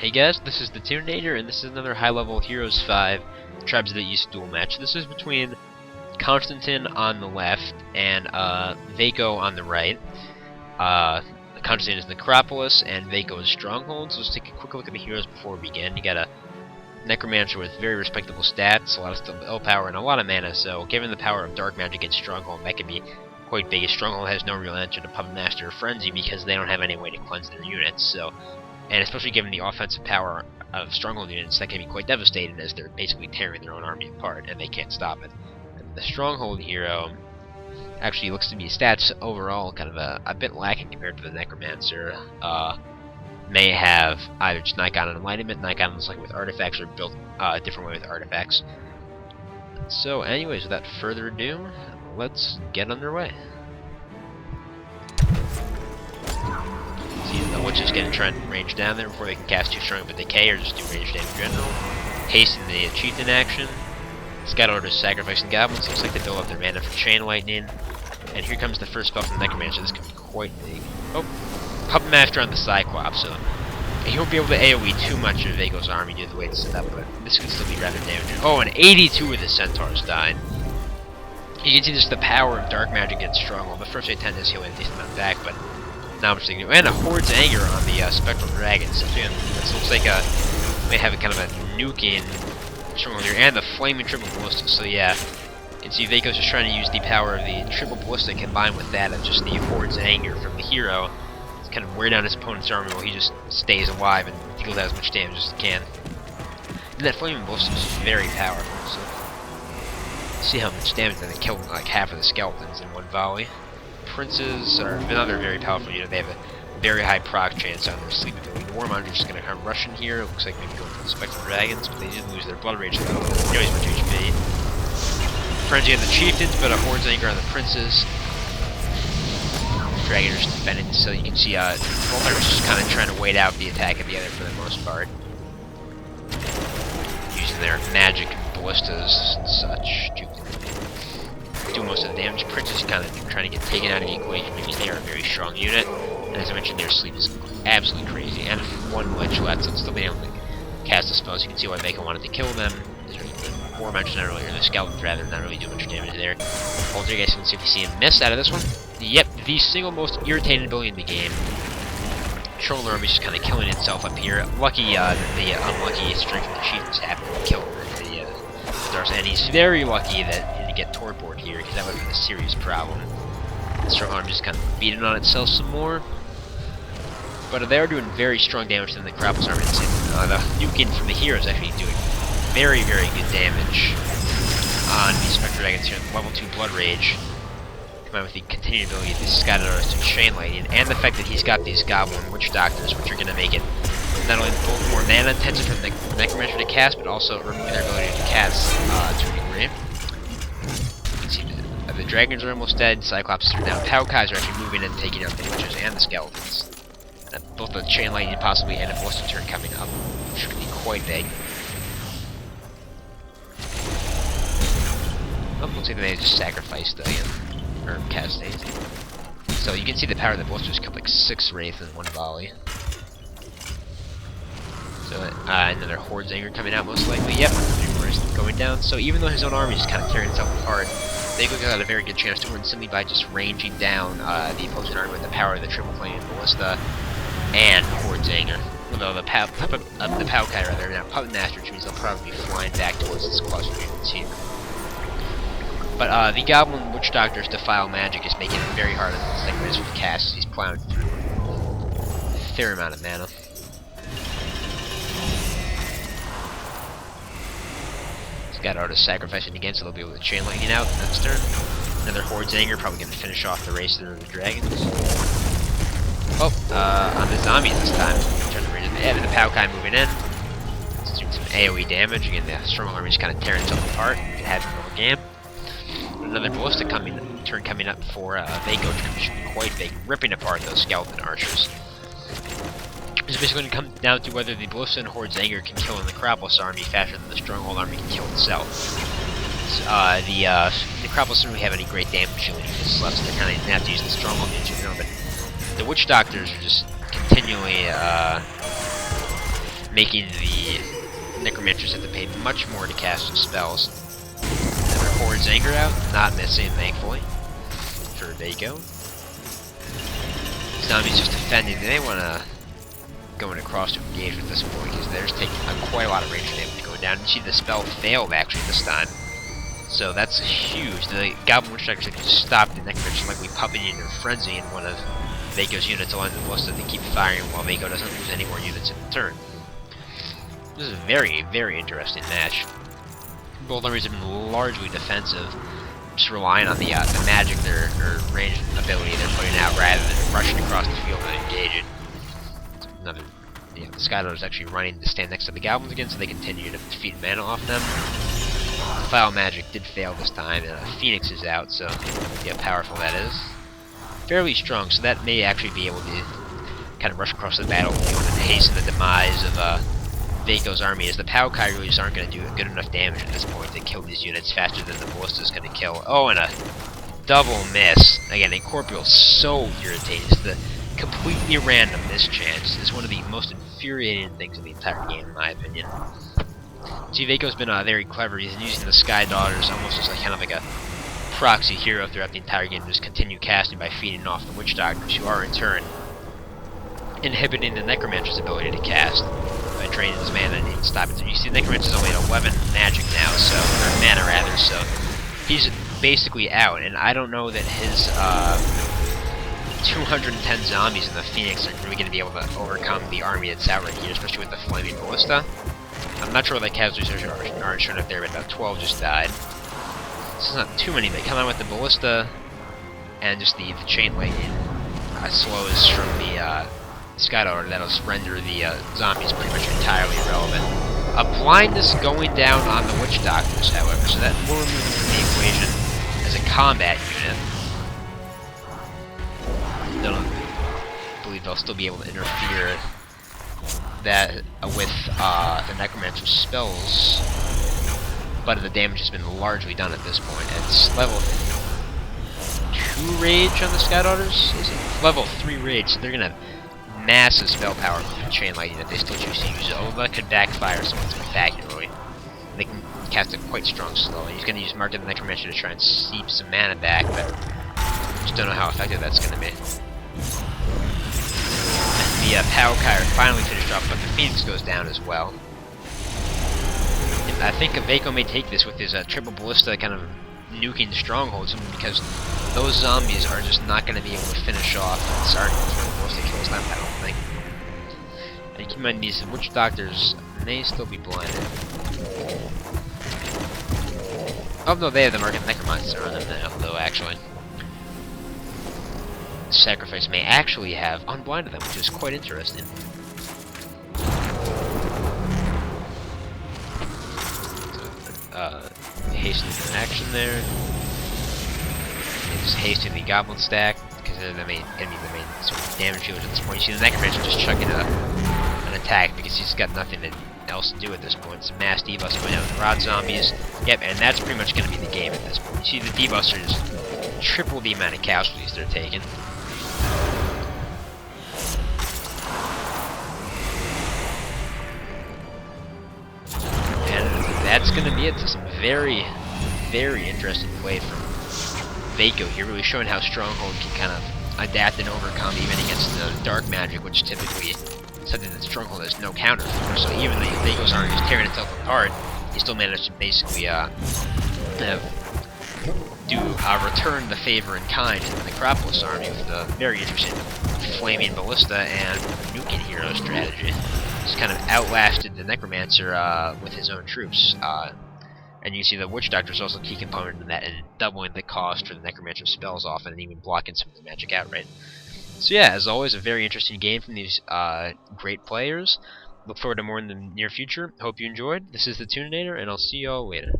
Hey guys, this is the Tourney, and this is another high-level Heroes 5 Tribes of the East duel match. This is between Constantin on the left and Veco on the right. Constantin is Necropolis and Veco is Stronghold. So let's take a quick look at the heroes before we begin. You got a Necromancer with very respectable stats, a lot of spell power, and a lot of mana. So given the power of Dark Magic against Stronghold, that could be quite big. Stronghold has no real answer to Puppet Master or Frenzy because they don't have any way to cleanse their units. So, and especially given the offensive power of Stronghold units, that can be quite devastating as they're basically tearing their own army apart and they can't stop it. And the Stronghold hero actually looks to be stats overall kind of a bit lacking compared to the Necromancer. May have either just Nikon and Enlightenment, Nikon looks like with artifacts, or built a different way with artifacts. So anyways, without further ado, let's get underway. See, the Witch is going to try and range down there before they can cast too strong of a decay or just do range damage in general. Hasten the Chieftain action. SwampLord is sacrificing goblins. Looks like they build up their mana for Chain Lightning. And here comes the first spell from the Necromancer. This could be quite big. Oh, Puppet Master on the Cyclops, so he won't be able to AoE too much of Veco's army due to the way it's set up, but this could still be rather damaging. Oh, and 82 of the Centaurs died. You can see just the power of Dark Magic against Stronghold. The first 810 is healing a decent amount back, but not much they can do. And a Horde's Anger on the Spectral Dragon. So again, this looks like may have a kind of a nuking Stronghold here, and the Flaming Triple Ballista. So yeah, you can see Veco's just trying to use the power of the Triple Ballista combined with that of just the Horde's Anger from the hero. Kind of wear down his opponent's army while he just stays alive and deals out as much damage as he can. And that Flaming Ballista is very powerful, so see how much damage they kill like half of the skeletons in one volley. Princes are another very powerful unit. They have a very high proc chance on their sleep ability. The Warmonger's just going to come rush in here. It looks like maybe going for the Spectral Dragons, but they did lose their Blood Rage though. They always much HP. Frenzy on the Chieftains, but a Horde's Anger on the Princes. Dragoners defending, so you can see both are just kind of trying to wait out the attack of the other for the most part, using their magic ballistas and such to do most of the damage. Prince is kind of trying to get taken out of the equation because they are a very strong unit, and as I mentioned, their sleep is absolutely crazy. And one Lich left, so it's still being able to cast the spells. You can see why Veco wanted to kill them. Before mentioned earlier, the skeletons rather not really do much damage there. Hold you guys can see if you see him miss out of this one. Yep, the single most irritating ability in the game. Control Army is just kind of killing itself up here. Lucky that the unlucky strength of the Chieftains happened to kill the Stars, and he's very lucky that he didn't get Torport here, because that would have been a serious problem. The Stronghold Army just kind of beating on itself some more. But they are doing very strong damage to the Necropolis Army. The nuking from the hero is actually doing very, very good damage on the Spectral Dragons here. Level 2 Blood Rage, combined with the continued ability of the Scatterers to Chain Lightning, and the fact that he's got these Goblin Witch Doctors, which are going to make it not only both more mana intensive for the Necromancer to cast, but also remove their ability to cast to a degree. You can see the Dragons are almost dead, Cyclops are down, Palkais are actually moving and taking out the Witches and the Skeletons. Both the Chain Lightning possibly and a Ballista turn coming up, which could be quite big. Oh, looks like they just sacrificed or cast days. So you can see the power of the Ballistas killed like 6 Wraith in one volley. So another Horde's Anger coming out most likely. Yep, going down. So even though his own army is kind of tearing itself apart, Veco got a very good chance to win simply by just ranging down the opposing army with the power of the Triple Flame Ballista and Horde's Anger. Although the Palkai rather now Puppet Master, which means they'll probably be flying back towards this cluster units here. But the Goblin Witch Doctor's Defile Magic is making it very hard on the Necromancer to cast. He's plowing through a fair amount of mana. SwampLord is sacrificing again, so they'll be able to Chain Lightning out next turn. Another Horde's Anger, probably going to finish off the race through the Dragons. Oh, on the Zombies this time. Trying to bring in the Palkai moving in. It's doing some AoE damage. Again, the Stronghold Army is kind of tearing itself apart. You can have another game. Another Ballista turn coming up for Veco, which should be quite big, ripping apart those Skeleton Archers. It's basically going to come down to whether the Ballista and Horde's Anger can kill the Necropolis Army faster than the Stronghold Army can kill itself. The Necropolis doesn't really have any great damage shielding units left, so they're kind of going to have to use the Stronghold units, but the Witch Doctors are just continually making the Necromancers have to pay much more to cast their spells. Another Horde's Anger out, not missing, thankfully, for Veco. Zombies just defending, they want to go in across to engage with this point, because they're just taking quite a lot of range damage going down. You see the spell failed actually this time. So that's huge. The Goblin Witch Doctors can just stop the Necromancer like we puppet into a frenzy in one of Veco's units along the ballista to keep firing while Veco doesn't lose any more units in the turn. This is a very, very interesting match. Both armies have been largely defensive, just relying on the magic or range ability they're putting out rather than rushing across the field and engaging. Another, the Skylord is actually running to stand next to the Goblins again, so they continue to feed mana off them. Foul Magic did fail this time, and Phoenix is out, so see how powerful that is. Fairly strong, so that may actually be able to kind of rush across the battlefield and hasten the demise of Veco's army, as the Pow-Kairos aren't going to do good enough damage at this point to kill these units faster than the ballista is going to kill. Oh, and a double miss. Again, Incorporeal so irritating. It's the completely random mischance is one of the most infuriating things in the entire game, in my opinion. See, Veco's been very clever. He's using the Sky Daughters almost as kind of like a proxy hero throughout the entire game to just continue casting by feeding off the Witch Doctors, who are in turn inhibiting the Necromancer's ability to cast by draining his mana and stopping it. You see, the Necromancer's only at 11 magic now, so, or mana rather, so he's basically out, and I don't know that his 210 zombies in the Phoenix are really going to be able to overcome the army that's out right here, especially with the Flaming Ballista. I'm not sure what the casualties are showing up there, but about 12 just died. This is not too many, but come on with the Ballista and just the chain lightning slows from the Sky Daughter that'll render the zombies pretty much entirely irrelevant. A blindness going down on the Witch Doctors, however, so that will remove them from the equation as a combat unit. I believe they'll still be able to interfere that with the Necromancer's spells, but the damage has been largely done at this point. It's level 2 rage on the Sky Daughters. Is it level 3 rage? So they're gonna have massive spell power with chain lightning that they still choose to use. Oh, that could backfire somewhat spectacularly. They can cast it quite strong slow. He's gonna use Mark of the Necromancer to try and seep some mana back, but just don't know how effective that's gonna be. The Pow-Kairos finally finished off, but the Phoenix goes down as well. And I think Veco may take this with his triple ballista kind of nuking the Stronghold, simply because those zombies are just not going to be able to finish off and start before the ballista kills them, I don't think. And keep in mind, these Witch Doctors may still be blinded. Oh no, they have the Mark of the Necromancer on them now, though, actually. Sacrifice may actually have unblinded them, which is quite interesting. Hastening an action there. And just hastening the Goblin stack, because they're the main enemy, the main sort of damage dealers at this point. You see the Necromancer just chucking an attack because he's got nothing else to do at this point. Some mass debuffs going out with the Rod Zombies. Yep, and that's pretty much going to be the game at this point. You see the debuffs are just triple the amount of casualties they're taking. That's going to be it to some very, very interesting play from Veco here, really showing how Stronghold can kind of adapt and overcome even against the dark magic, which typically something that Stronghold has no counter for. So even though Veco's army is tearing itself apart, he still managed to basically return the favor in kind to the Necropolis army with the very interesting Flaming Ballista and nuking hero strategy. Just kind of outlasted the Necromancer with his own troops. And you see the Witch Doctor is also a key component in that, and doubling the cost for the Necromancer spells off and even blocking some of the magic outright. So yeah, as always, a very interesting game from these great players. Look forward to more in the near future. Hope you enjoyed. This is the Tourney, and I'll see you all later.